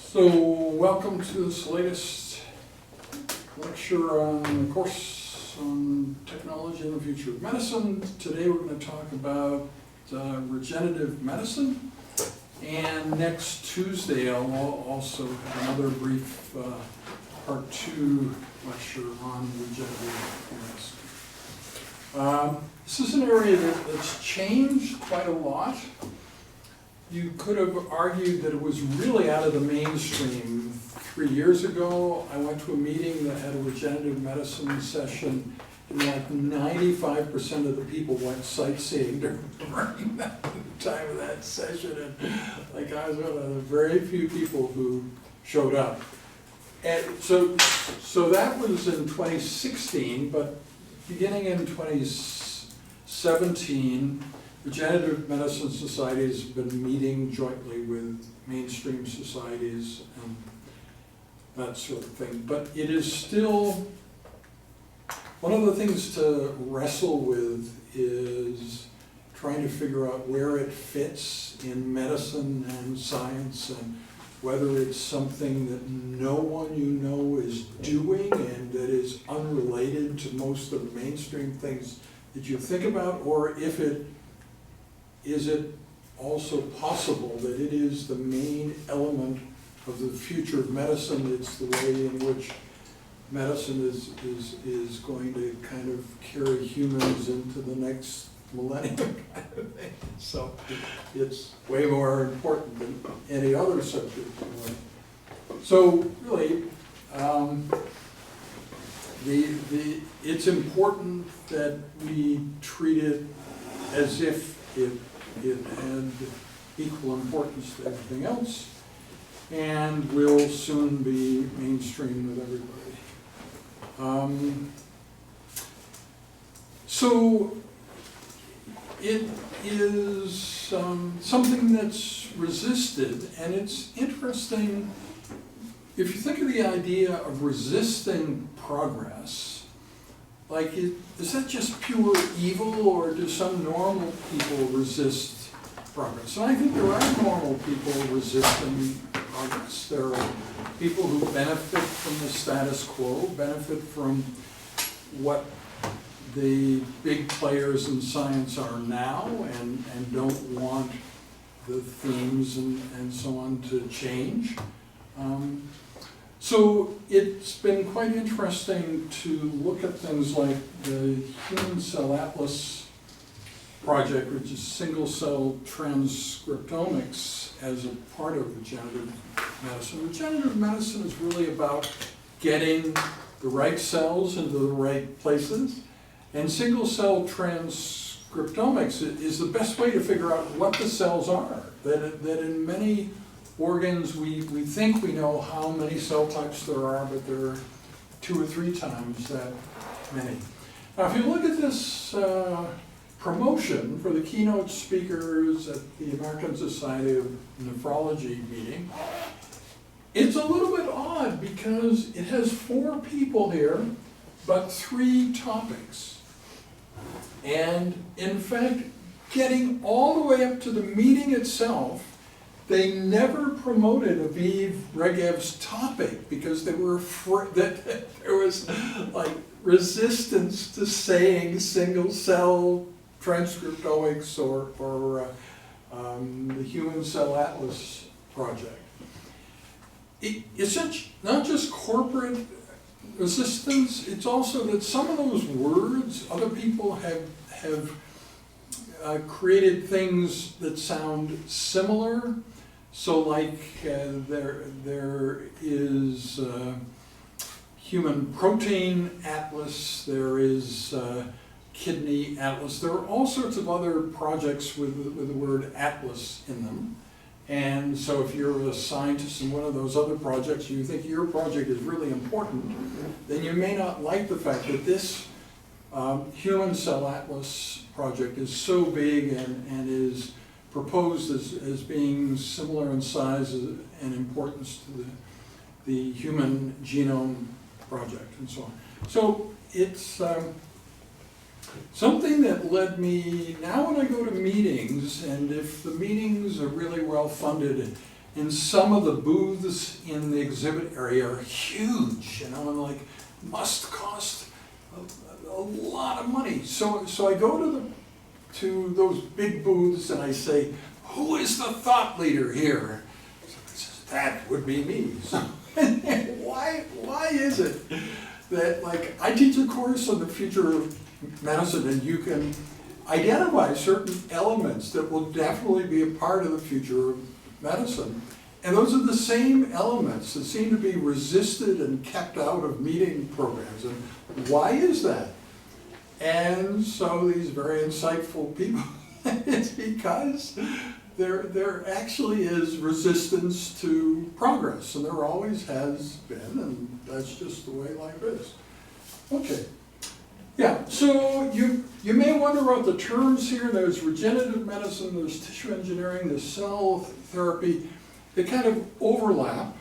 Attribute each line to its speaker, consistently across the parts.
Speaker 1: So, welcome to this latest lecture on the course on technology in the future of medicine. Today we're going to talk about regenerative medicine, and next Tuesday I'll also have another brief part 2 lecture on regenerative medicine. This is an area that's changed quite a lot. You could have argued that it was really out of the mainstream 3 years ago. I went to a meeting that had a regenerative medicine session, and like 95% of the people went sightseeing during that time of that session. And like I was one of the very few people who showed up. And so that was in 2016, but beginning in 2017, Regenerative Medicine Societies have been meeting jointly with mainstream societies and that sort of thing. But it is still, one of the things to wrestle with is trying to figure out where it fits in medicine and science, and whether it's something that no one you know is doing and that is unrelated to most of the mainstream things that you think about, or if it is it also possible that it is the main element of the future of medicine? It's the way in which medicine is going to kind of carry humans into the next millennium kind of thing. So it's way more important than any other subject. So really, it's important that we treat it as if it had equal importance to everything else, and will soon be mainstream with everybody. So it is something that's resisted, and it's interesting if you think of the idea of resisting progress. Like, is that just pure evil, or do some normal people resist progress? And I think there are normal people resisting progress. There are people who benefit from the status quo, benefit from what the big players in science are now, and don't want the themes and so on to change. So it's been quite interesting to look at things like the Human Cell Atlas project, which is single-cell transcriptomics as a part of regenerative medicine. Regenerative medicine is really about getting the right cells into the right places, and single-cell transcriptomics is the best way to figure out what the cells are. That in many organs, we think we know how many cell types there are, but there are 2 or 3 times that many. Now, if you look at this promotion for the keynote speakers at the American Society of Nephrology meeting, it's a little bit odd because it has 4 people here, but 3 topics. And in fact, getting all the way up to the meeting itself, they never promoted Aviv Regev's topic because they were afraid that there was like resistance to saying single-cell transcriptomics or the Human Cell Atlas project. It's not just corporate resistance, it's also that some of those words, other people have created things that sound similar. So like there is Human Protein Atlas, there is Kidney Atlas. There are all sorts of other projects with the word Atlas in them. And so if you're a scientist in one of those other projects, you think your project is really important, then you may not like the fact that this Human Cell Atlas project is so big and is proposed as being similar in size and importance to the Human Genome Project and so on. So it's something that led me, now when I go to meetings, and if the meetings are really well funded and some of the booths in the exhibit area are huge, and like, must cost a lot of money. So I go to those big booths and I say, who is the thought leader here? That would be me. So, why is it that, like, I teach a course on the future of medicine, and you can identify certain elements that will definitely be a part of the future of medicine. And those are the same elements that seem to be resisted and kept out of meeting programs. And why is that? And so these very insightful people, it's because there actually is resistance to progress, and there always has been, and that's just the way life is. Okay. Yeah, so you may wonder about the terms here. There's regenerative medicine, there's tissue engineering, there's cell therapy. They kind of overlap.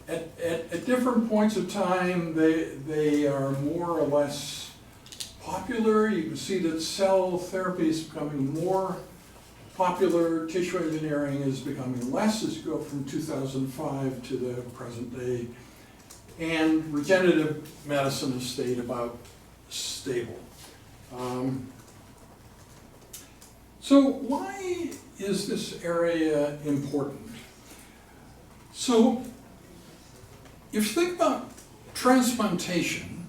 Speaker 1: At different points of time, they are more or less popular. You can see that cell therapy is becoming more popular, tissue engineering is becoming less as you go from 2005 to the present day. And regenerative medicine has stayed about stable. So why is this area important? So if you think about transplantation,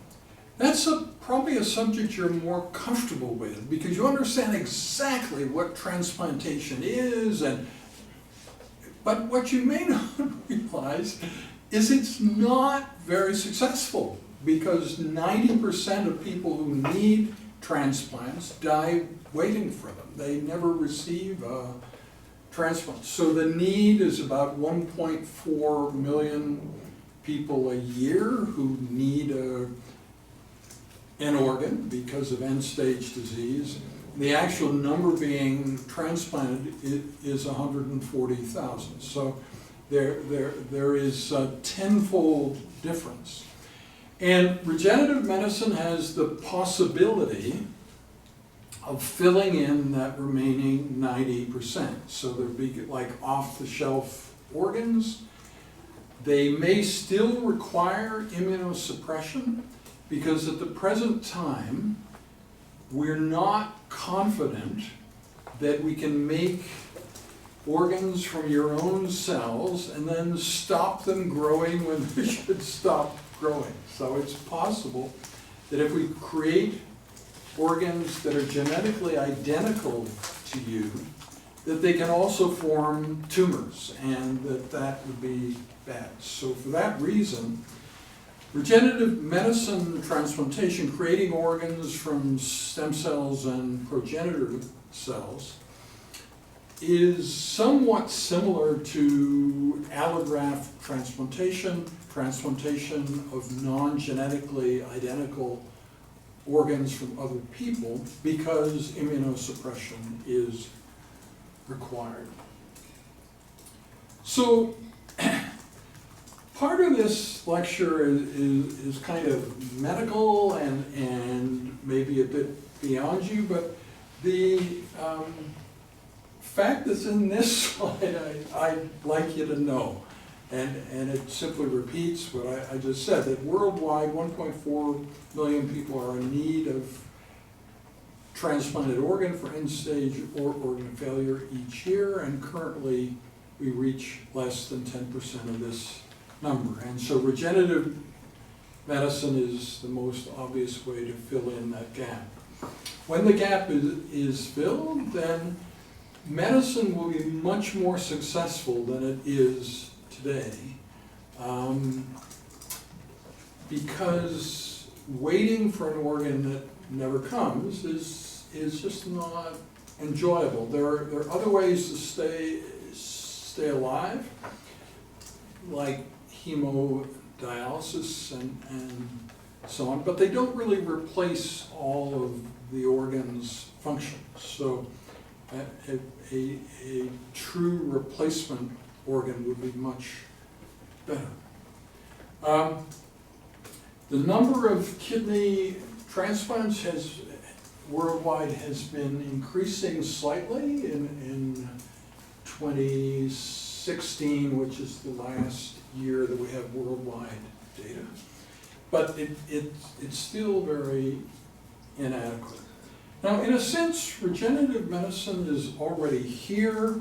Speaker 1: that's probably a subject you're more comfortable with because you understand exactly what transplantation is, but what you may not realize is it's not very successful because 90% of people who need transplants die waiting for them. They never receive a transplant. So the need is about 1.4 million people a year who need an organ because of end-stage disease. The actual number being transplanted is 140,000. So there is a tenfold difference. And regenerative medicine has the possibility of filling in that remaining 90%. So there'd be like off-the-shelf organs. They may still require immunosuppression because at the present time, we're not confident that we can make organs from your own cells and then stop them growing when they should stop growing. So it's possible that if we create organs that are genetically identical to you, that they can also form tumors, and that would be bad. So for that reason, regenerative medicine transplantation, creating organs from stem cells and progenitor cells, is somewhat similar to allograft transplantation, transplantation of non-genetically identical organs from other people because immunosuppression is required. So part of this lecture is kind of medical and maybe a bit beyond you, but the fact that's in this slide I'd like you to know. And it simply repeats what I just said, that worldwide 1.4 million people are in need of transplanted organ for end-stage organ failure each year, and currently we reach less than 10% of this number. And so regenerative medicine is the most obvious way to fill in that gap. When the gap is filled, then medicine will be much more successful than it is today, because waiting for an organ that never comes is just not enjoyable. There are other ways to stay alive, like hemodialysis and so on, but they don't really replace all of the organ's functions. So a true replacement organ would be much better. The number of kidney transplants worldwide has been increasing slightly. In 2016, 2016, which is the last year that we have worldwide data. But it's still very inadequate. Now, in a sense, regenerative medicine is already here.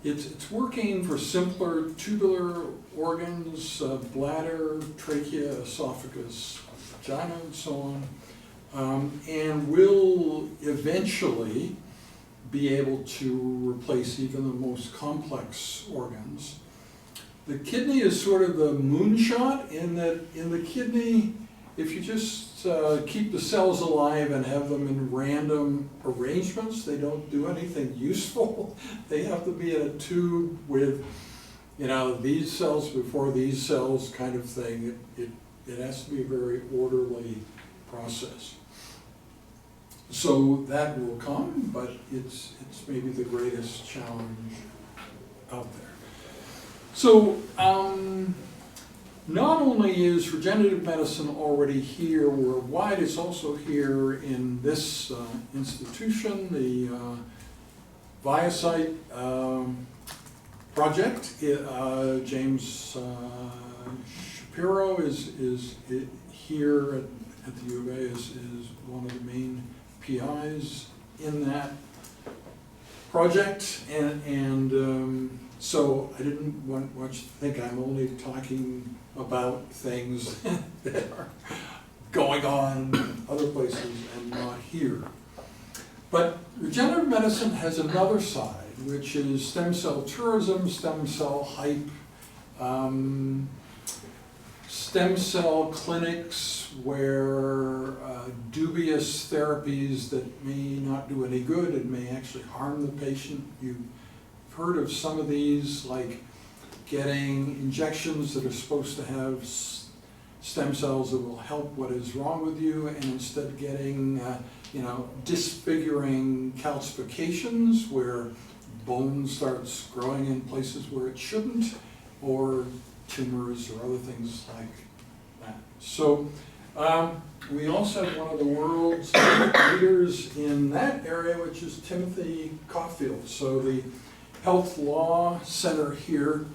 Speaker 1: It's working for simpler tubular organs, bladder, trachea, esophagus, vagina, and so on, and will eventually be able to replace even the most complex organs. The kidney is sort of the moonshot in that in the kidney, if you just keep the cells alive and have them in random arrangements, they don't do anything useful. They have to be in a tube with, you know, these cells before these cells kind of thing. It has to be a very orderly process. So that will come, but it's maybe the greatest challenge out there. So not only is regenerative medicine already here worldwide, it's also here in this institution, the Biosite project. James Shapiro is here at the U of A is one of the main PIs in that project, and so I didn't want you to think I'm only talking about things that are going on other places and not here. But regenerative medicine has another side, which is stem cell tourism, stem cell hype, stem cell clinics where dubious therapies that may not do any good and may actually harm the patient. You've heard of some of these, like getting injections that are supposed to have stem cells that will help what is wrong with you, and instead getting disfiguring calcifications where bone starts growing in places where it shouldn't, or tumors or other things like that. So we also have one of the world's leaders in that area, which is Timothy Caulfield. So the Health Law Center here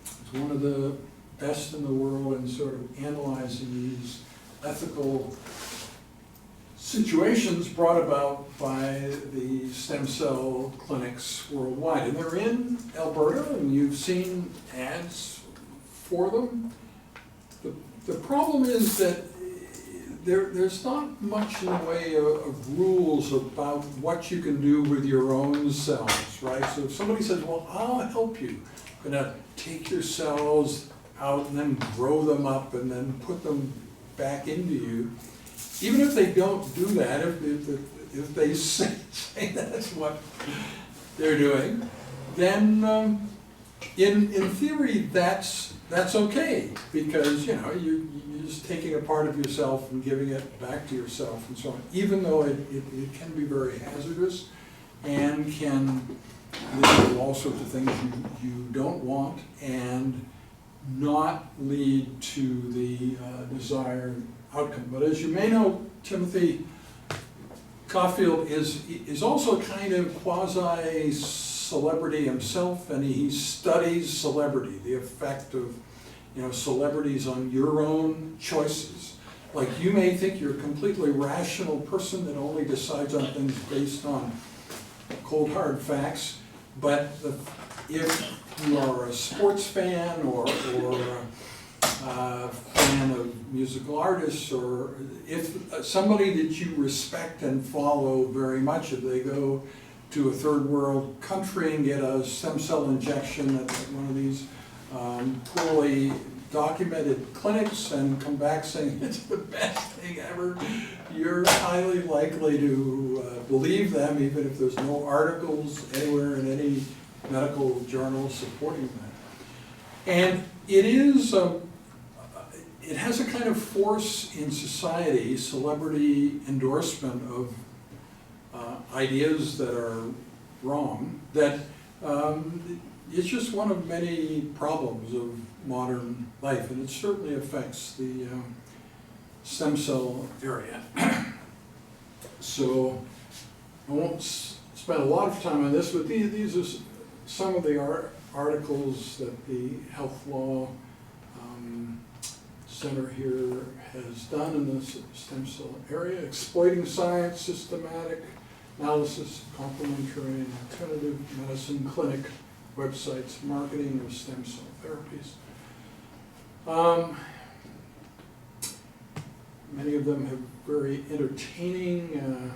Speaker 1: is one of the best in the world in sort of analyzing these ethical situations brought about by the stem cell clinics worldwide. And they're in Alberta, and you've seen ads for them. The problem is that there's not much in the way of rules about what you can do with your own cells, right? So if somebody says, well, I'll help you, I'm gonna take your cells out and then grow them up and then put them back into you, even if they don't do that, if they say that's what they're doing, then in theory that's okay, because you're just taking a part of yourself and giving it back to yourself and so on, even though it can be very hazardous and can lead to all sorts of things you don't want and not lead to the desired outcome. But as you may know, Timothy Caulfield is also kind of quasi-celebrity himself, and he studies celebrity, the effect of celebrities on your own choices. Like, you may think you're a completely rational person that only decides on things based on cold hard facts, but if you are a sports fan or a fan of musical artists, or if somebody that you respect and follow very much, if they go to a third world country and get a stem cell injection at one of these poorly documented clinics and come back saying it's the best thing ever, you're highly likely to believe them, even if there's no articles anywhere in any medical journal supporting that. And it has a kind of force in society, celebrity endorsement of ideas that are wrong, that it's just one of many problems of modern life, and it certainly affects the stem cell area. So I won't spend a lot of time on this, but these are some of the articles that the Health Law Center here has done in this stem cell area, exploiting science, systematic analysis, complementary and alternative medicine clinic websites, marketing of stem cell therapies. Many of them have very entertaining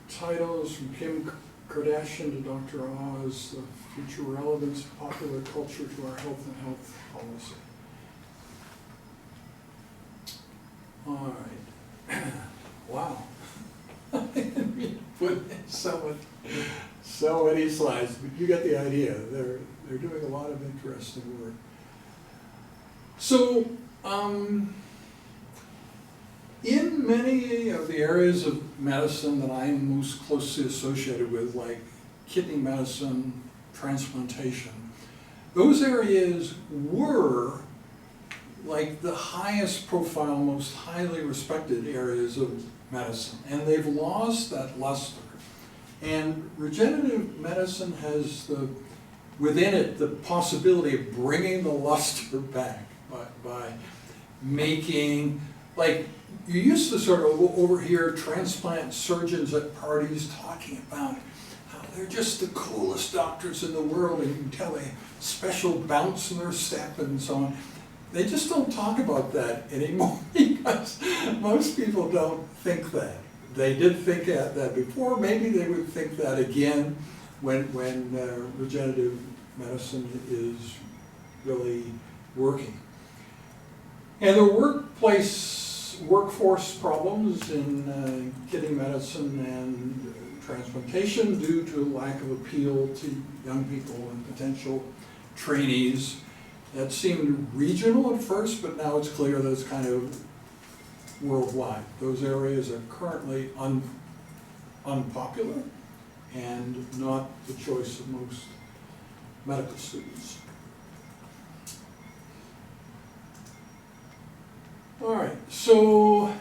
Speaker 1: titles, from Kim Kardashian to Dr. Oz, the future relevance of popular culture to our health and health policy. All right. Wow. I didn't mean to put in so many slides, but you get the idea. They're doing a lot of interesting work. So, in many of the areas of medicine that I'm most closely associated with, like kidney medicine, transplantation, those areas were like the highest profile, most highly respected areas of medicine, and they've lost that luster. And regenerative medicine has within it the possibility of bringing the luster back by making, like, you used to sort of overhear transplant surgeons at parties talking about how they're just the coolest doctors in the world, and you can tell they have special bounce in their step and so on. They just don't talk about that anymore because most people don't think that. They did think that before, maybe they would think that again when regenerative medicine is really working. And the workforce problems in kidney medicine and transplantation due to lack of appeal to young people and potential trainees. That seemed regional at first, but now it's clear that it's kind of worldwide. Those areas are currently unpopular and not the choice of most medical students. All right, so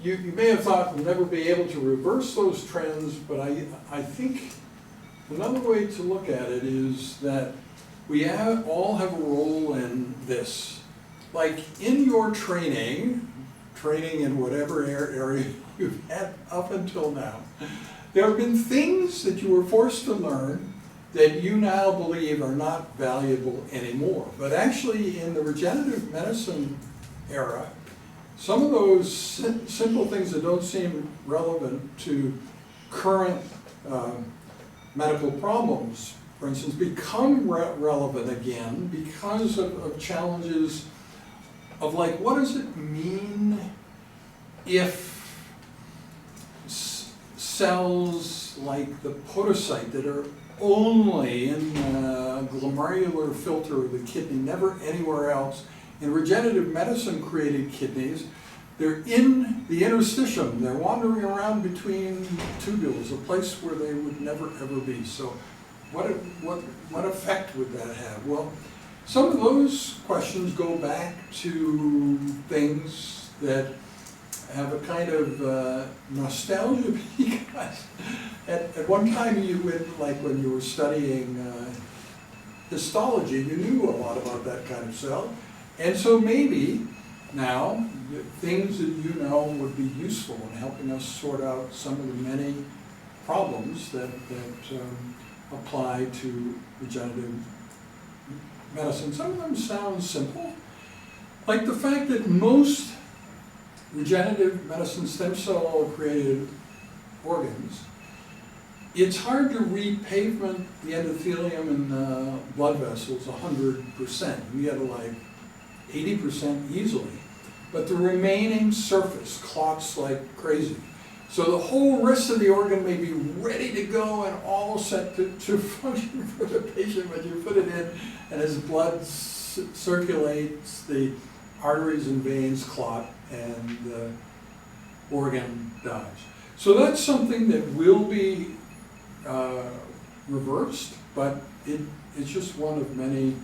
Speaker 1: you may have thought we'll never be able to reverse those trends, but I think another way to look at it is that we all have a role in this. Like in your training in whatever area you've had up until now, there have been things that you were forced to learn that you now believe are not valuable anymore. But actually in the regenerative medicine era, some of those simple things that don't seem relevant to current medical problems, for instance, become relevant again because of challenges of, like, what does it mean if cells like the podocyte that are only in the glomerular filter of the kidney, never anywhere else, in regenerative medicine created kidneys, they're in the interstitium, they're wandering around between tubules, a place where they would never ever be. So what effect would that have? Well, some of those questions go back to things that have a kind of nostalgia because at one time when you were studying histology, you knew a lot about that kind of cell. And so maybe now things that you know would be useful in helping us sort out some of the many problems that apply to regenerative medicine. Some of them sound simple, like the fact that most regenerative medicine stem cell created organs, it's hard to repavement the endothelium in the blood vessels 100%. You get like 80% easily, but the remaining surface clots like crazy. So the whole rest of the organ may be ready to go and all set to function for the patient when you put it in, and as blood circulates, the arteries and veins clot and the organ dies. So that's something that will be reversed, but it's just one of many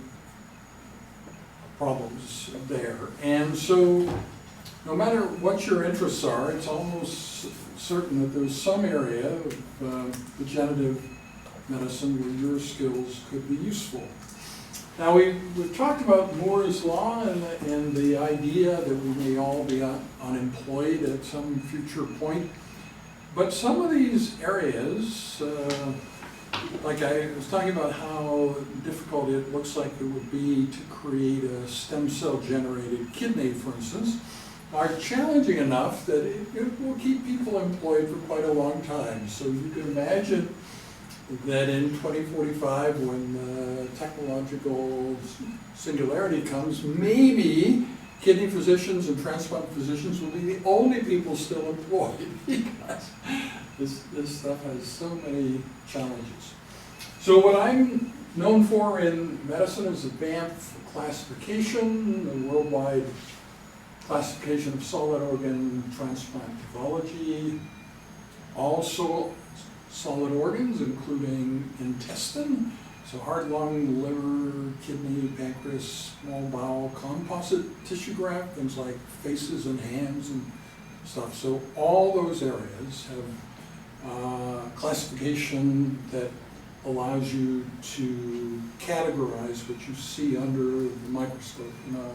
Speaker 1: problems there. And so no matter what your interests are, it's almost certain that there's some area of regenerative medicine where your skills could be useful. Now, we've talked about Moore's Law and the idea that we may all be unemployed at some future point. But some of these areas, like I was talking about how difficult it looks like it would be to create a stem cell generated kidney, for instance, are challenging enough that it will keep people employed for quite a long time. So you can imagine that in 2045, when technological singularity comes, maybe kidney physicians and transplant physicians will be the only people still employed because this stuff has so many challenges. So what I'm known for in medicine is the BAMP classification, the worldwide classification of solid organ transplant pathology, also solid organs, including intestine, so heart, lung, liver, kidney, pancreas, small bowel, composite tissue graft, things like faces and hands and stuff. So all those areas have classification that allows you to categorize what you see under the microscope in a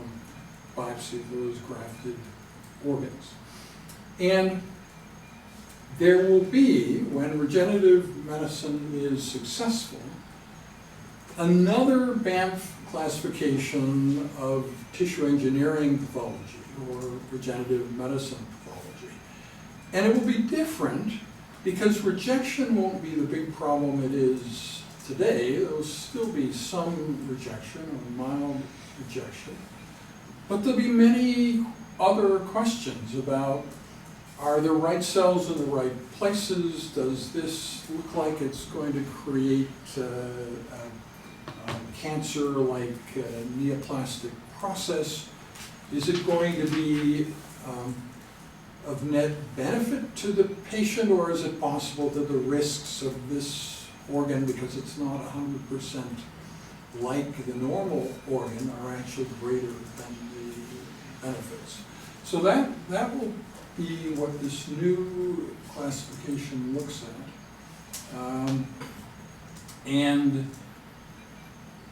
Speaker 1: biopsy of those grafted organs. And there will be, when regenerative medicine is successful, another BAMP classification of tissue engineering pathology or regenerative medicine pathology. And it will be different because rejection won't be the big problem it is today. There will still be some rejection or mild rejection. But there'll be many other questions about, are the right cells in the right places? Does this look like it's going to create cancer-like neoplastic process? Is it going to be of net benefit to the patient, or is it possible that the risks of this organ, because it's not 100% like the normal organ, are actually greater than the benefits? So that will be what this new classification looks at. And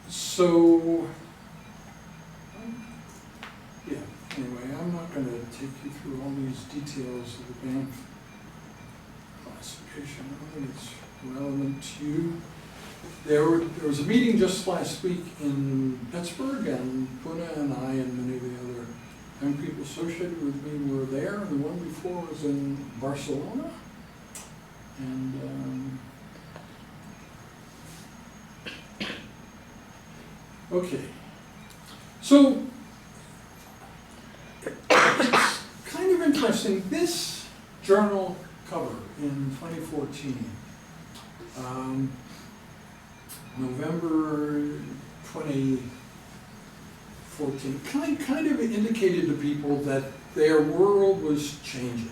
Speaker 1: so, yeah, anyway, I'm not going to take you through all these details of the BAMP classification. I don't think it's relevant to you. There was a meeting just last week in Pittsburgh, and Puna and I and many of the other young people associated with me were there. The one before was in Barcelona. And okay, so it's kind of interesting. This journal cover in 2014, November 2014, kind of indicated to people that their world was changing.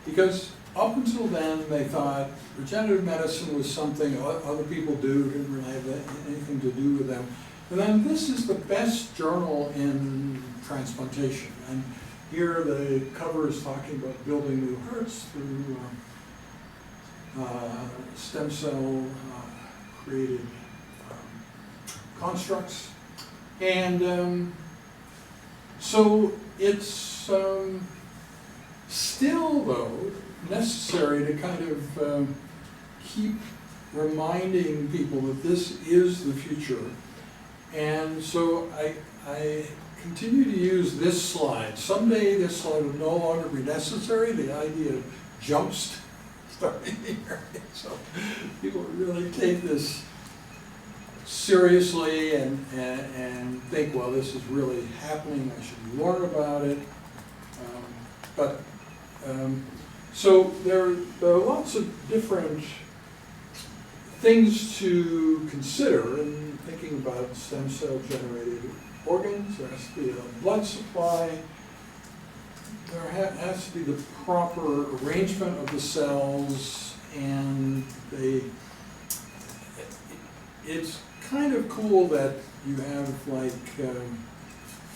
Speaker 1: Because up until then, they thought regenerative medicine was something other people do, didn't really have anything to do with them. And then this is the best journal in transplantation. And here the cover is talking about building new hearts through stem cell created constructs. And so it's still, though, necessary to kind of keep reminding people that this is the future. And so I continue to use this slide. Someday this slide will no longer be necessary. The idea of jumps starting here. So people really take this seriously and think, well, this is really happening. I should learn about it. So there are lots of different things to consider in thinking about stem cell generated organs. There has to be a blood supply. There has to be the proper arrangement of the cells, and it's kind of cool that you have like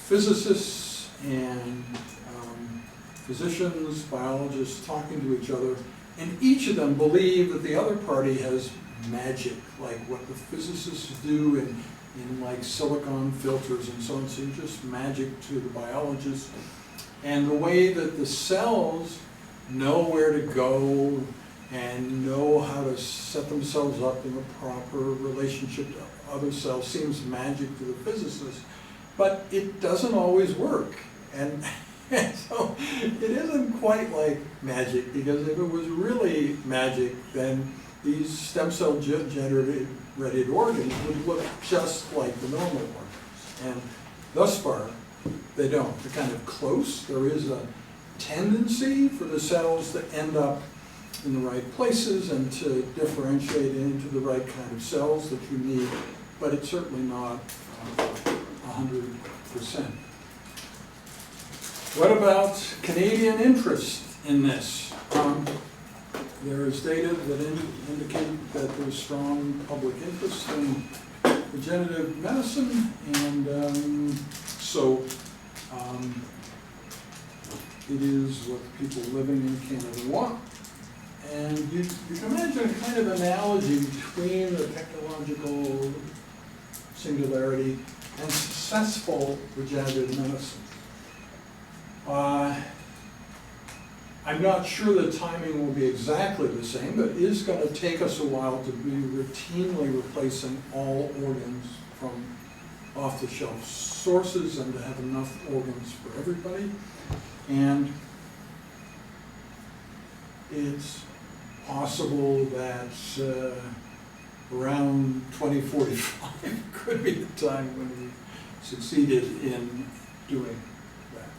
Speaker 1: physicists and physicians, biologists talking to each other, and each of them believe that the other party has magic, like what the physicists do in like silicon filters and so on, seems just magic to the biologists. And the way that the cells know where to go and know how to set themselves up in a proper relationship to other cells seems magic to the physicists, but it doesn't always work. And so it isn't quite like magic, because if it was really magic, then these stem cell generated organs would look just like the normal organs. And thus far, they don't. They're kind of close. There is a tendency for the cells to end up in the right places and to differentiate into the right kind of cells that you need, but it's certainly not 100%. What about Canadian interest in this? There is data that indicate that there's strong public interest in regenerative medicine, and so it is what people living in Canada want. And you can imagine a kind of analogy between the technological singularity and successful regenerative medicine. I'm not sure the timing will be exactly the same, but it is going to take us a while to be routinely replacing all organs from off-the-shelf sources and to have enough organs for everybody. And it's possible that around 2045 could be the time when we succeeded in doing that.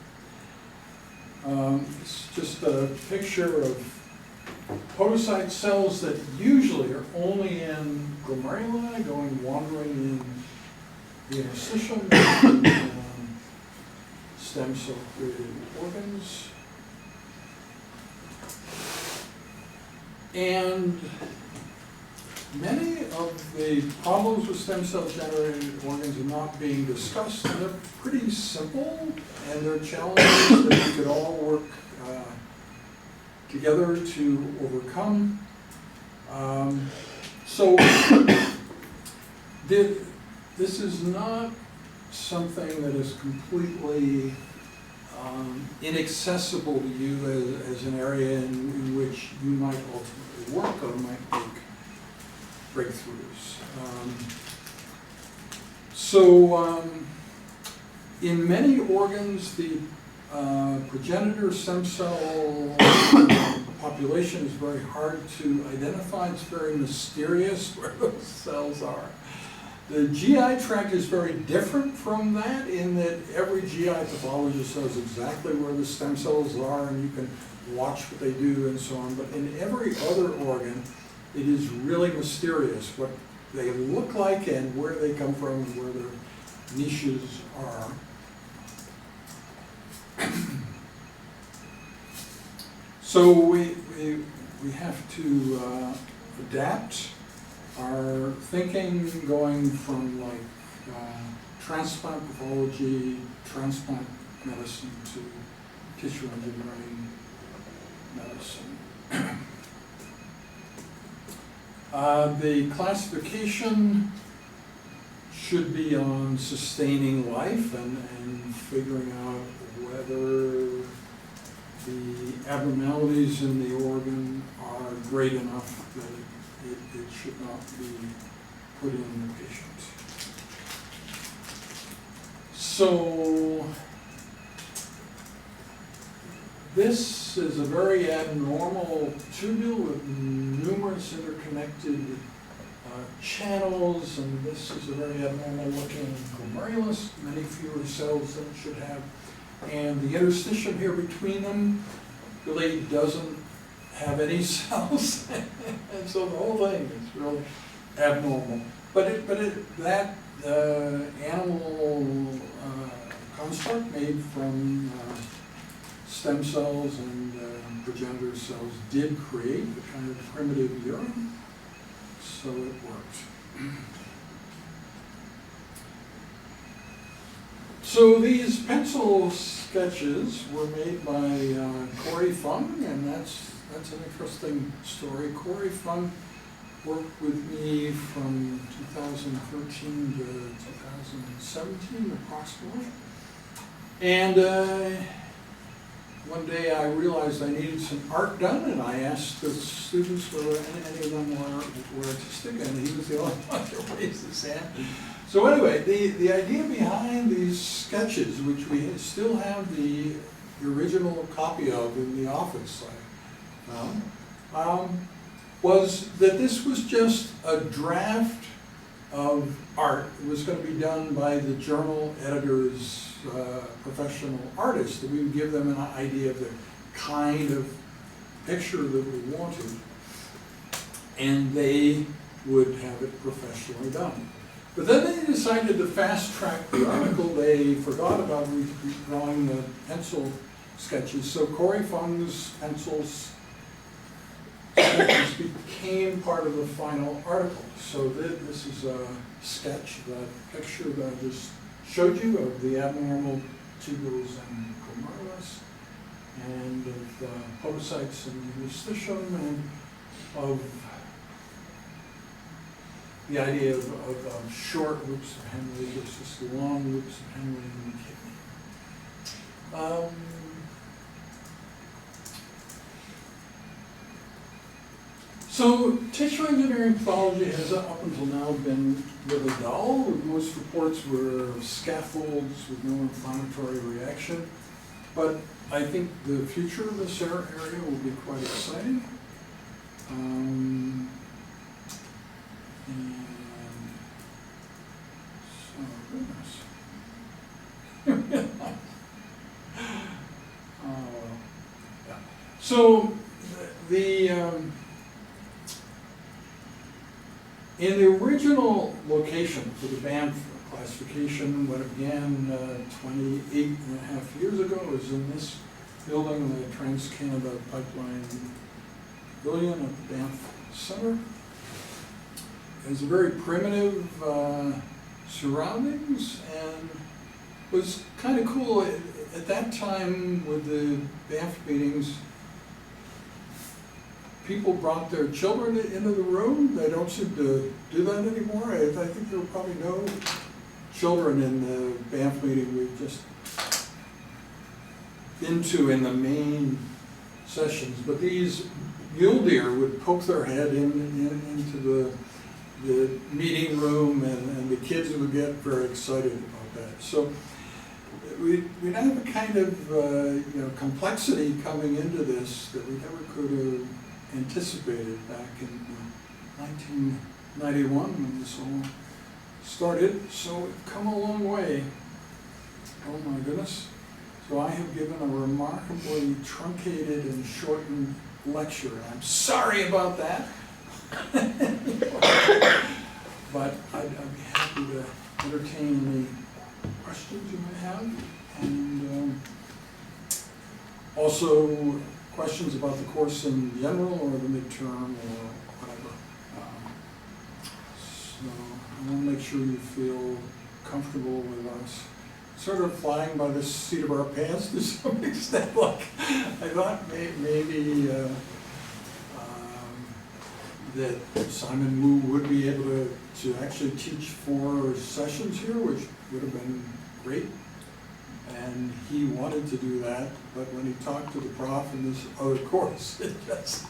Speaker 1: It's just a picture of podocyte cells that usually are only in glomeruli, wandering in the interstitium, and, stem cell created organs. And many of the problems with stem cell generated organs are not being discussed. They're pretty simple, and they're challenges that we could all work together to overcome. So this is not something that is completely inaccessible to you as an area in which you might ultimately work or might make breakthroughs. In many organs, the progenitor stem cell population is very hard to identify. It's very mysterious where those cells are. The GI tract is very different from that in that every GI pathologist knows exactly where the stem cells are and you can watch what they do and so on. But in every other organ, it is really mysterious what they look like and where they come from and where their niches are. So we have to adapt our thinking, going from like transplant pathology, transplant medicine to tissue engineering medicine. The classification should be on sustaining life and figuring out whether the abnormalities in the organ are great enough that it should not be put in the patient. So this is a very abnormal tubule with numerous interconnected channels, and this is a very abnormal looking glomerulus, many fewer cells than it should have. And the interstitium here between them really doesn't have any cells, and so the whole thing is really abnormal. But that animal construct made from stem cells and progenitor cells did create the kind of primitive urine, so it worked. So these pencil sketches were made by Corey Fung, and that's an interesting story. Corey Fung worked with me from 2013 to 2017 approximately. And one day I realized I needed some art done, and I asked the students whether any of them were artistic, and he was the only one that raised his hand. So anyway, the idea behind these sketches, which we still have the original copy of in the office, I found, was that this was just a draft of art. It was going to be done by the journal editors, professional artists, that we would give them an idea of the kind of picture that we wanted, and they would have it professionally done. But then they decided to fast track the article. They forgot about redrawing the pencil sketches, so Corey Fung's pencils sketches became part of the final article. So this is a sketch, the picture that I just showed you of the abnormal tubules and glomerulus, and of the podocytes and interstitium, and of the idea of short loops of Henle versus long loops of Henle in the kidney. So tissue engineering pathology has up until now been really dull. Most reports were scaffolds with no inflammatory reaction. But I think the future of this area will be quite exciting. And so, goodness. Yeah. So in the original location for the BAMP classification, what began 28 and a half years ago, was in this building, the Trans-Canada Pipeline Pavilion at the BAMP Center. It was a very primitive surroundings, and was kind of cool. At that time, with the BAMP meetings, people brought their children into the room. They don't seem to do that anymore. I think there were probably no children in the BAMP meeting we've just been to in the main sessions. But these mule deer would poke their head into the meeting room, and the kids would get very excited about that. So we'd have a kind of complexity coming into this that we never could have anticipated back in 1991 when this all started. So we've come a long way. Oh my goodness. So I have given a remarkably truncated and shortened lecture. I'm sorry about that. But I'd be happy to entertain any questions you may have. And also questions about the course in general or the midterm or whatever. So I want to make sure you feel comfortable with us sort of flying by the seat of our pants to some extent. Like I thought maybe that Simon Wu would be able to actually teach 4 sessions here, which would have been great. And he wanted to do that, but when he talked to the prof in this other course, it just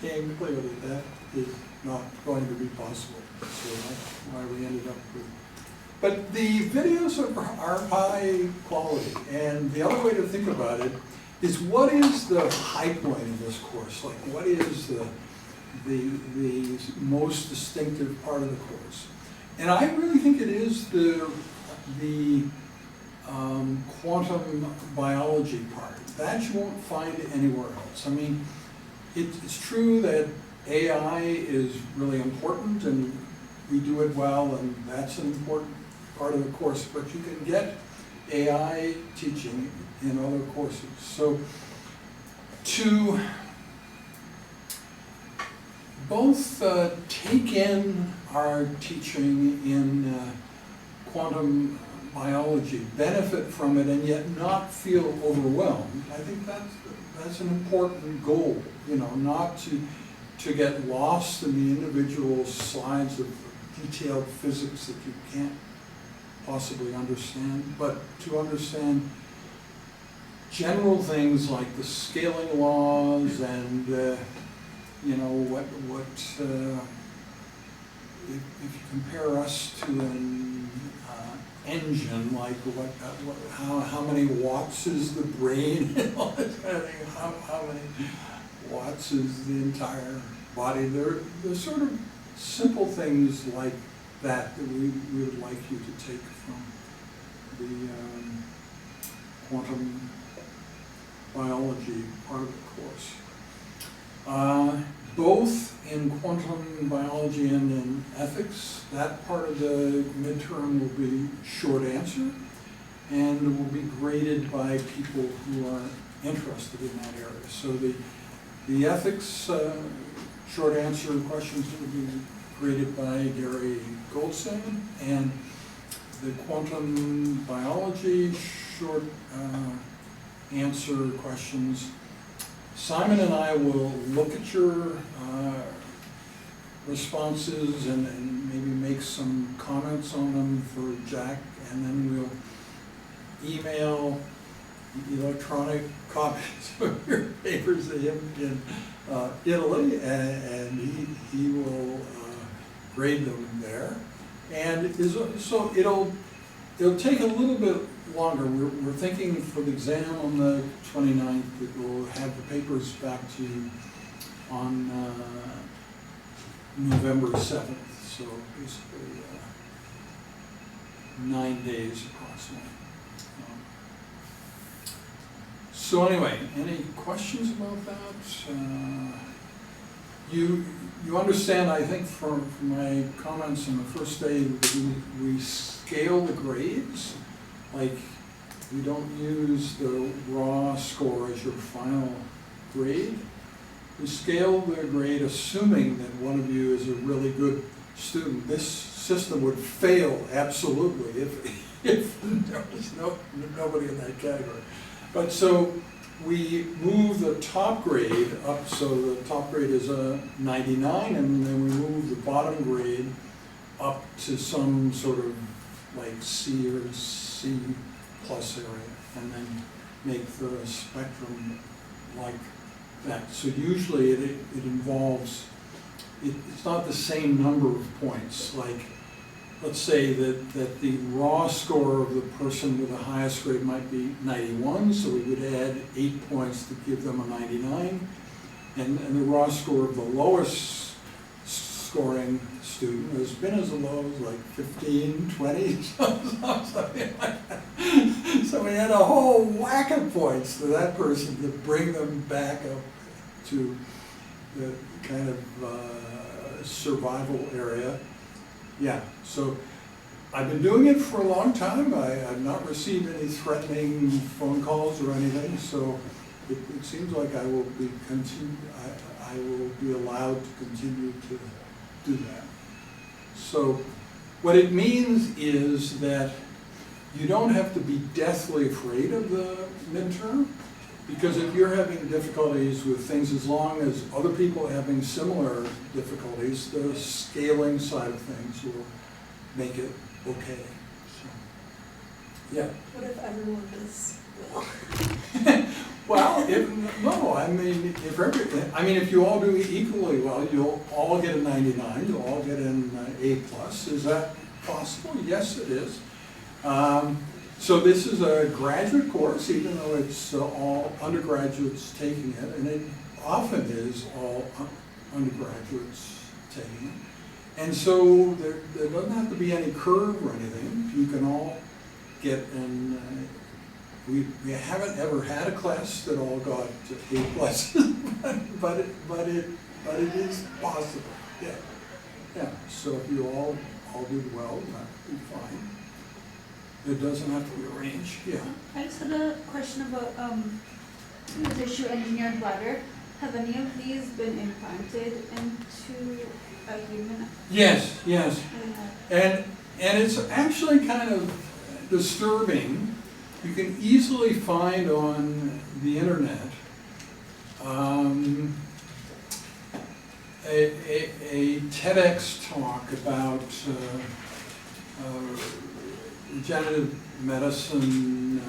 Speaker 1: came clear that that is not going to be possible. So that's why we ended up with. But the videos are high quality, and the other way to think about it is, what is the high point of this course? Like, what is the most distinctive part of the course? And I really think it is the quantum biology part. That you won't find anywhere else. I mean, it's true that AI is really important, and we do it well, and that's an important part of the course, but you can get AI teaching in other courses. So to both take in our teaching in quantum biology, benefit from it, and yet not feel overwhelmed, I think that's an important goal. Not to to get lost in the individual slides of detailed physics that you can't possibly understand, but to understand general things like the scaling laws and you know if you compare us to an engine, like how many watts is the brain and all that kind of thing, how many watts is the entire body. They're sort of simple things like that we would like you to take from the quantum biology part of the course. Both in quantum biology and in ethics, that part of the midterm will be short answer and will be graded by people who are interested in that area. So the ethics short answer questions will be graded by Gary Goldstein, and the quantum biology short answer questions, Simon and I will look at your responses and maybe make some comments on them for Jack, and then we'll email electronic copies of your papers to him in Italy, and he will grade them there. And so it'll take a little bit longer. We're thinking for the exam on the 29th that we'll have the papers back to you on November 7th. So basically 9 days approximately. So anyway, any questions about that? You understand, I think, from my comments on the first day, that we scale the grades. Like, we don't use the raw score as your final grade. We scale the grade assuming that one of you is a really good student. This system would fail absolutely if there was nobody in that category. But so we move the top grade up, so the top grade is a 99, and then we move the bottom grade up to some sort of like C or C plus area, and then make the spectrum like that. So usually it involves, it's not the same number of points. Like, let's say that the raw score of the person with the highest grade might be 91, so we would add 8 points to give them a 99, and the raw score of the lowest scoring student has been as low as like 15, 20, something like that. So we had a whole whack of points to that person to bring them back up to the kind of survival area. Yeah, so I've been doing it for a long time. I've not received any threatening phone calls or anything, so it seems like I will be allowed to continue to do that. So what it means is that you don't have to be deathly afraid of the midterm, because if you're having difficulties with things, as long as other people are having similar difficulties, the scaling side of things will make it okay. So, yeah.
Speaker 2: What if everyone is well?
Speaker 1: Well, if you all do equally well, you'll all get a 99, you'll all get an A+. Is that possible? Yes, it is. So this is a graduate course, even though it's all undergraduates taking it, and it often is all undergraduates taking it. And so there doesn't have to be any curve or anything. You can all get in. We haven't ever had a class that all got A+, but it is possible. Yeah. So if you all did well, that would be fine. It doesn't have to be arranged. Yeah.
Speaker 3: I just had a question about the tissue engineered bladder. Have any of these been implanted into a human?
Speaker 1: Yes. And it's actually kind of disturbing. You can easily find on the internet a TEDx talk about regenerative medicine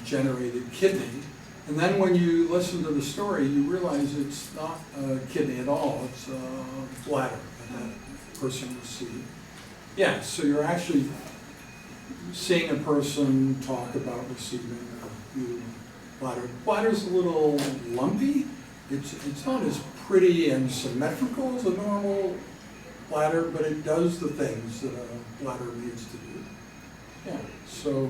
Speaker 1: generated kidney. And then when you listen to the story, you realize it's not a kidney at all, it's a bladder that person received. Yeah, so you're actually seeing a person talk about receiving a new bladder. Bladder's a little lumpy. It's not as pretty and symmetrical as a normal bladder, but it does the things that a bladder needs to do. Yeah, so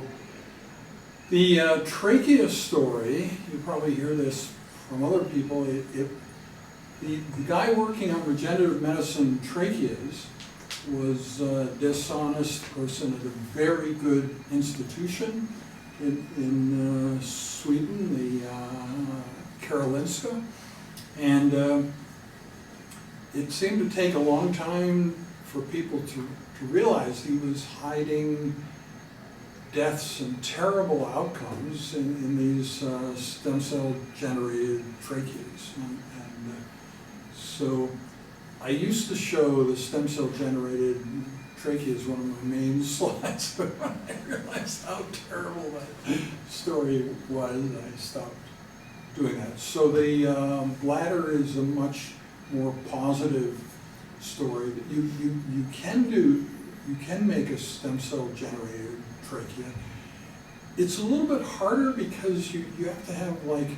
Speaker 1: the trachea story, you probably hear this from other people, the guy working on regenerative medicine tracheas was a dishonest person at a very good institution in Sweden, the Karolinska. And it seemed to take a long time for people to realize he was hiding deaths and terrible outcomes in these stem cell generated tracheas. And so I used to show the stem cell generated trachea as one of my main slides, but when I realized how terrible that story was, I stopped doing that. So the bladder is a much more positive story that you can make a stem cell generated trachea. It's a little bit harder because you have to have like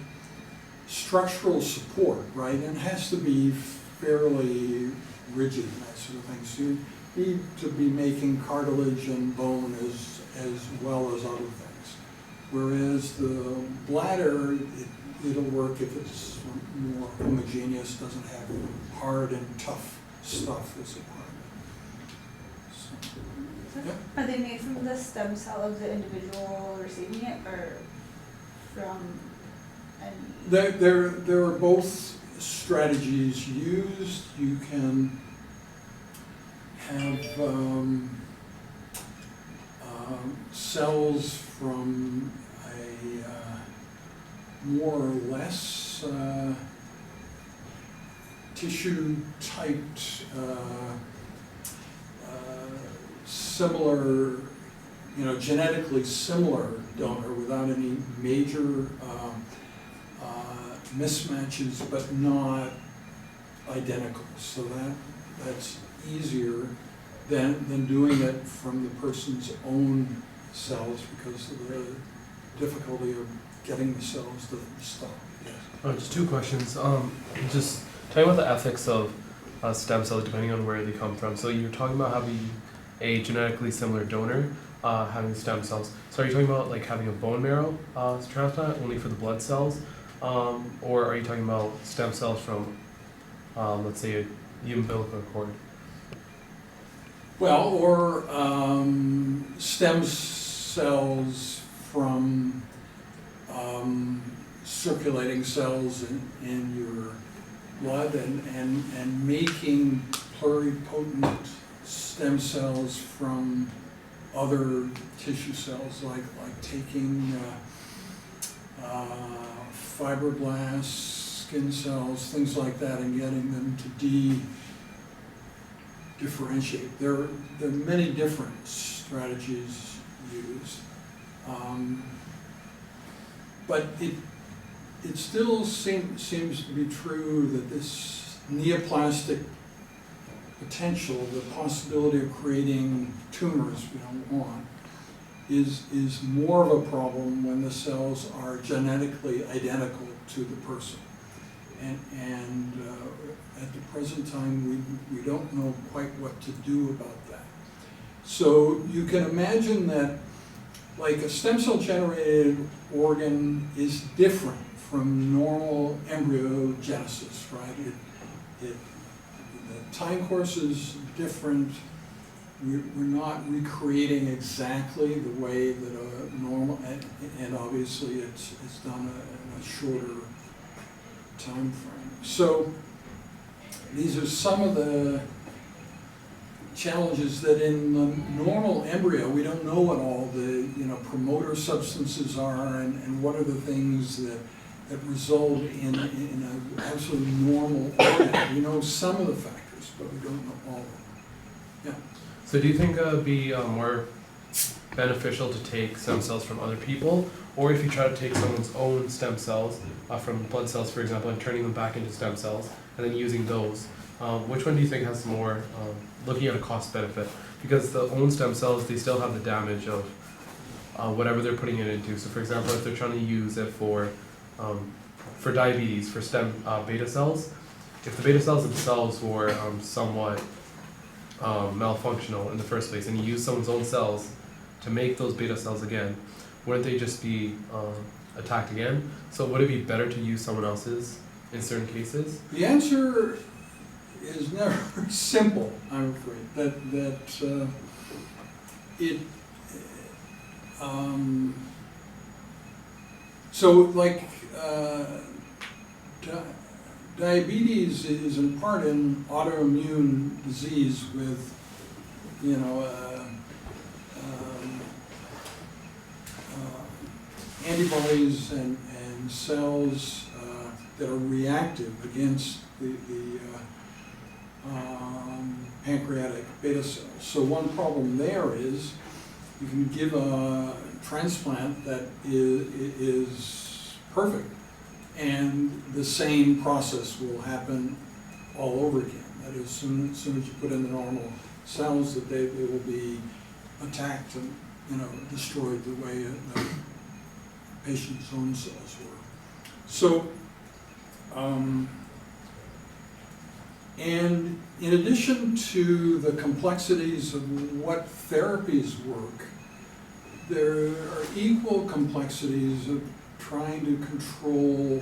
Speaker 1: structural support, right? And it has to be fairly rigid and that sort of thing. So you need to be making cartilage and bone as well as other things. Whereas the bladder, it'll work if it's more homogeneous, doesn't have hard and tough stuff as a part of it. So, yeah.
Speaker 3: Are they made from the stem cell of the individual receiving it, or from any?
Speaker 1: There are both strategies used. You can have cells from a more or less tissue-typed, similar, genetically similar donor without any major mismatches, but not identical. So that's easier than doing it from the person's own cells because of the difficulty of getting the cells to stop. Yes.
Speaker 4: Oh, just two questions. Just tell me about the ethics of stem cells depending on where they come from. So you're talking about having a genetically similar donor having stem cells. So are you talking about like having a bone marrow transplant only for the blood cells? Or are you talking about stem cells from, let's say, the umbilical cord?
Speaker 1: Well, or stem cells from circulating cells in your blood and making pluripotent stem cells from other tissue cells, like taking fibroblasts, skin cells, things like that, and getting them to differentiate. There are many different strategies used, but it still seems to be true that this neoplastic potential, the possibility of creating tumors we don't want, is more of a problem when the cells are genetically identical to the person. And at the present time, we don't know quite what to do about that. So you can imagine that like a stem cell generated organ is different from normal embryogenesis, right? The time course is different. We're not recreating exactly the way that a normal, and obviously it's done in a shorter time frame. So these are some of the challenges that in the normal embryo, we don't know what all the promoter substances are and what are the things that that result in an absolutely normal organ. We know some of the factors, but we don't know all of them.
Speaker 4: So do you think it would be more beneficial to take stem cells from other people, or if you try to take someone's own stem cells, from blood cells for example, and turning them back into stem cells, and then using those, which one do you think has more, looking at a cost benefit? Because the own stem cells, they still have the damage of whatever they're putting it into. So for example, if they're trying to use it for diabetes, for stem beta cells, if the beta cells themselves were somewhat malfunctional in the first place, and you use someone's own cells to make those beta cells again, wouldn't they just be attacked again? So would it be better to use someone else's in certain cases?
Speaker 1: The answer is never simple, I'm afraid. That it so like diabetes is in part an autoimmune disease with, you know, antibodies and cells that are reactive against the pancreatic beta cells. So one problem there is you can give a transplant that is perfect, and the same process will happen all over again. That is, as soon as you put in the normal cells, that they will be attacked and, you know, destroyed the way the patient's own cells were. So, and in addition to the complexities of what therapies work, there are equal complexities of trying to control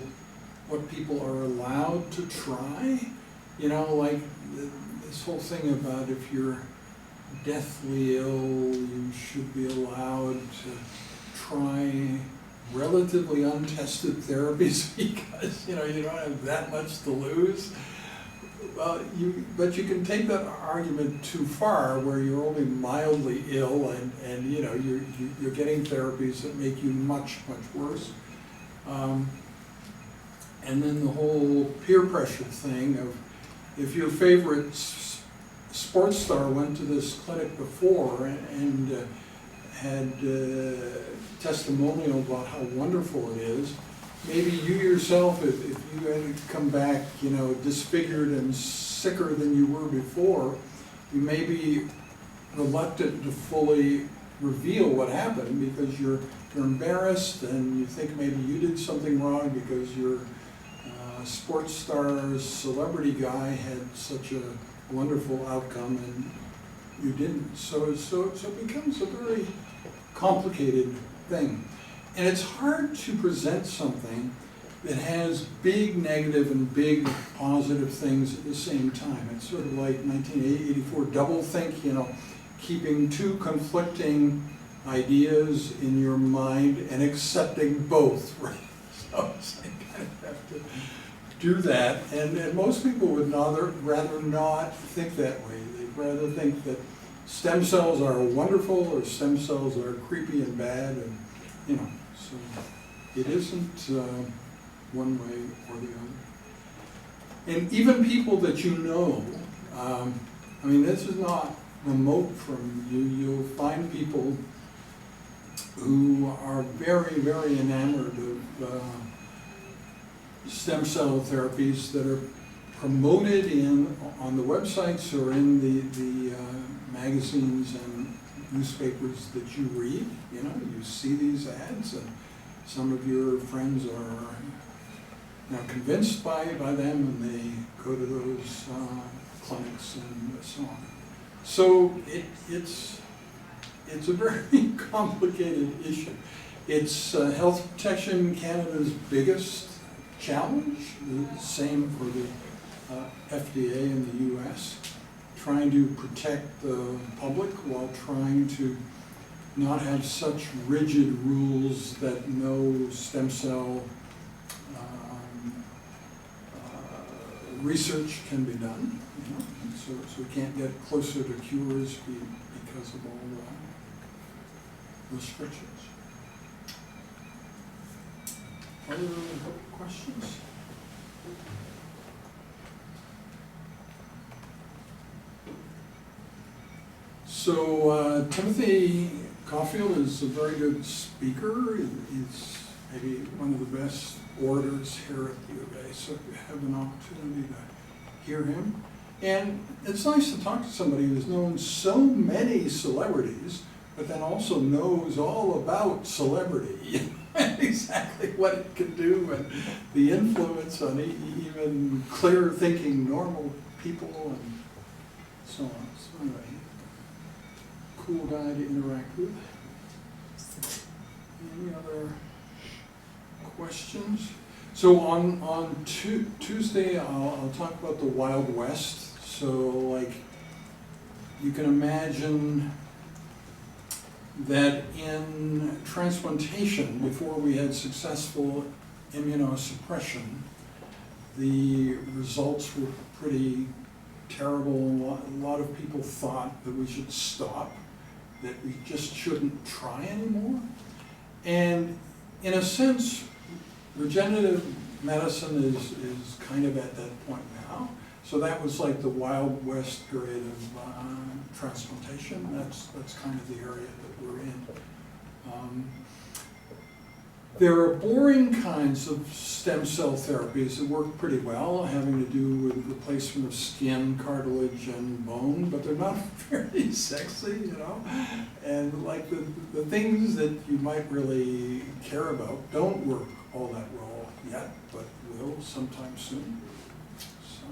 Speaker 1: what people are allowed to try. You know, like this whole thing about if you're deathly ill, you should be allowed to try relatively untested therapies because, you know, you don't have that much to lose. Well, but you can take that argument too far, where you're only mildly ill, and you know you're getting therapies that make you much worse. And then the whole peer pressure thing of, if your favorite sports star went to this clinic before and had testimonial about how wonderful it is, maybe you yourself, if you had come back, you know, disfigured and sicker than you were before, you may be reluctant to fully reveal what happened because you're embarrassed and you think maybe you did something wrong because your sports star's celebrity guy had such a wonderful outcome and you didn't. So it becomes a very complicated thing. And it's hard to present something that has big negative and big positive things at the same time. It's sort of like 1984 doublethink, you know, keeping two conflicting ideas in your mind and accepting both, right? So you kind of have to do that, and most people would rather not think that way. They'd rather think that stem cells are wonderful or stem cells are creepy and bad, and you know, so it isn't one way or the other. And even people that you know, I mean, this is not remote from you. You'll find people who are very enamored of stem cell therapies that are promoted on the websites or in the magazines and newspapers that you read. You know, you see these ads, and some of your friends are now convinced by them, and they go to those clinics and so on. So it's a very complicated issue. It's Health Protection Canada's biggest challenge, the same for the FDA in the US, trying to protect the public while trying to not have such rigid rules that no stem cell research can be done. You know? So we can't get closer to cures because of all the restrictions. Other questions? So Timothy Caulfield is a very good speaker. He's maybe one of the best orators here at the U of A, so if you have an opportunity to hear him. And it's nice to talk to somebody who's known so many celebrities, but then also knows all about celebrity, exactly what it can do and the influence on even clear thinking normal people and so on. So anyway, cool guy to interact with. Any other questions? So on Tuesday, I'll talk about the Wild West. So like, you can imagine that in transplantation, before we had successful immunosuppression, the results were pretty terrible. A lot of people thought that we should stop, that we just shouldn't try anymore. And in a sense, regenerative medicine is kind of at that point now. So that was like the Wild West period of transplantation. That's kind of the area that we're in. There are boring kinds of stem cell therapies that work pretty well, having to do with replacement of skin, cartilage, and bone, but they're not very sexy, you know? And like the things that you might really care about don't work all that well yet, but will sometime soon. So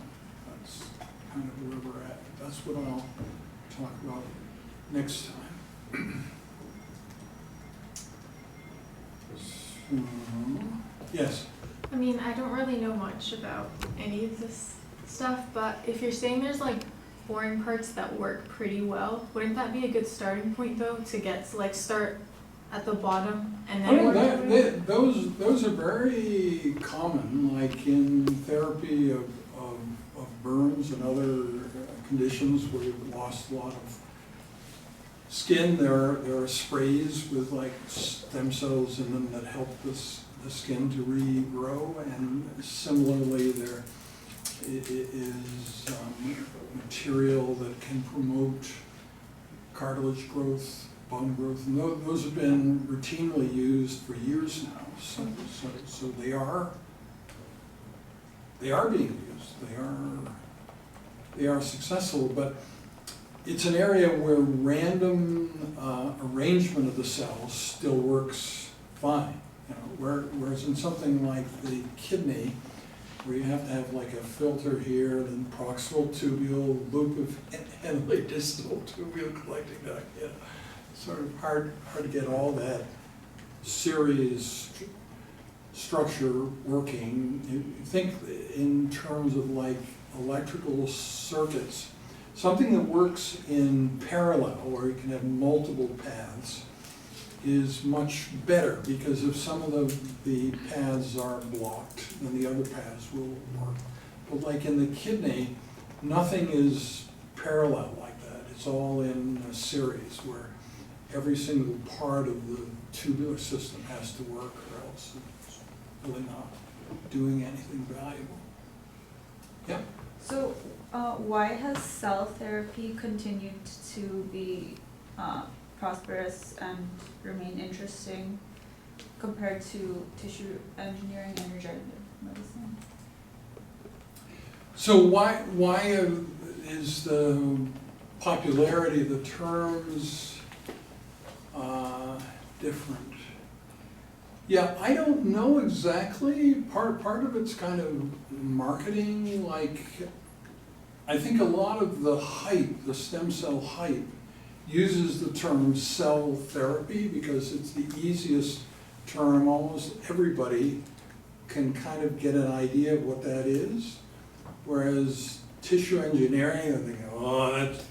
Speaker 1: that's kind of where we're at. That's what I'll talk about next time. Yes.
Speaker 5: I mean, I don't really know much about any of this stuff, but if you're saying there's like boring parts that work pretty well, wouldn't that be a good starting point though, to get to like start at the bottom and then work our way up?
Speaker 1: Those are very common, like in therapy of burns and other conditions where you've lost a lot of skin. There are sprays with like stem cells in them that help the skin to regrow, and similarly there is material that can promote cartilage growth, bone growth, and those have been routinely used for years now. So they are being used. They are successful, but it's an area where random arrangement of the cells still works fine. You know, whereas in something like the kidney, where you have to have like a filter here, then proximal tubule, loop of Henle distal tubule collecting duct, you know, sort of hard to get all that series structure working. You think in terms of like electrical circuits. Something that works in parallel, where you can have multiple paths, is much better, because if some of the paths are blocked, then the other paths will work. But like in the kidney, nothing is parallel like that. It's all in a series where every single part of the tubular system has to work, or else it's really not doing anything valuable. Yeah?
Speaker 3: So why has cell therapy continued to be prosperous and remain interesting compared to tissue engineering and regenerative medicine?
Speaker 1: So why is the popularity of the terms different? Yeah, I don't know exactly. Part of it's kind of marketing. Like, I think a lot of the hype, the stem cell hype, uses the term cell therapy because it's the easiest term. Almost everybody can kind of get an idea of what that is. Whereas tissue engineering, I think, oh, that's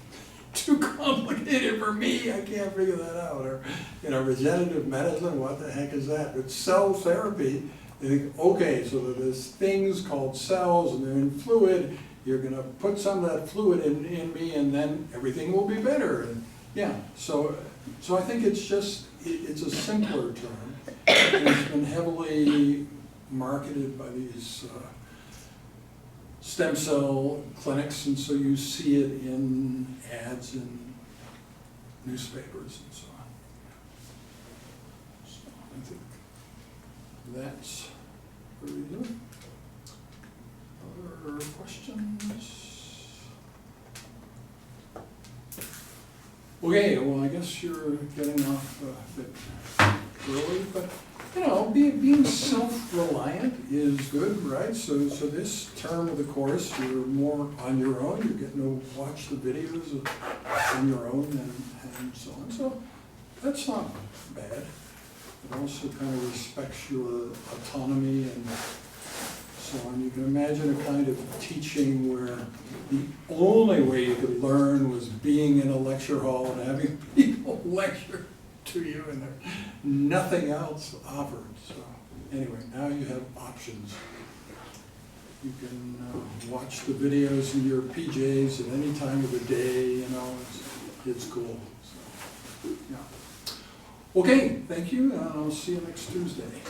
Speaker 1: too complicated for me, I can't figure that out. Or, you know, regenerative medicine, what the heck is that? But cell therapy, they think, okay, so there's things called cells and they're in fluid, you're gonna put some of that fluid in me and then everything will be better. And yeah, so I think it's just, it's a simpler term. And it's been heavily marketed by these stem cell clinics, and so you see it in ads in newspapers and so on. So I think that's very good. Other questions? Okay, well, I guess you're getting off a bit early, but, you know, being self-reliant is good, right? So this term of the course, you're more on your own, you're getting to watch the videos on your own and so on. So that's not bad. It also kind of respects your autonomy and so on. You can imagine a kind of teaching where the only way you could learn was being in a lecture hall and having people lecture to you, and there's nothing else offered. So anyway, now you have options. You can watch the videos in your PJs at any time of the day, you know, it's cool. So, yeah. Okay, thank you, and I'll see you next Tuesday.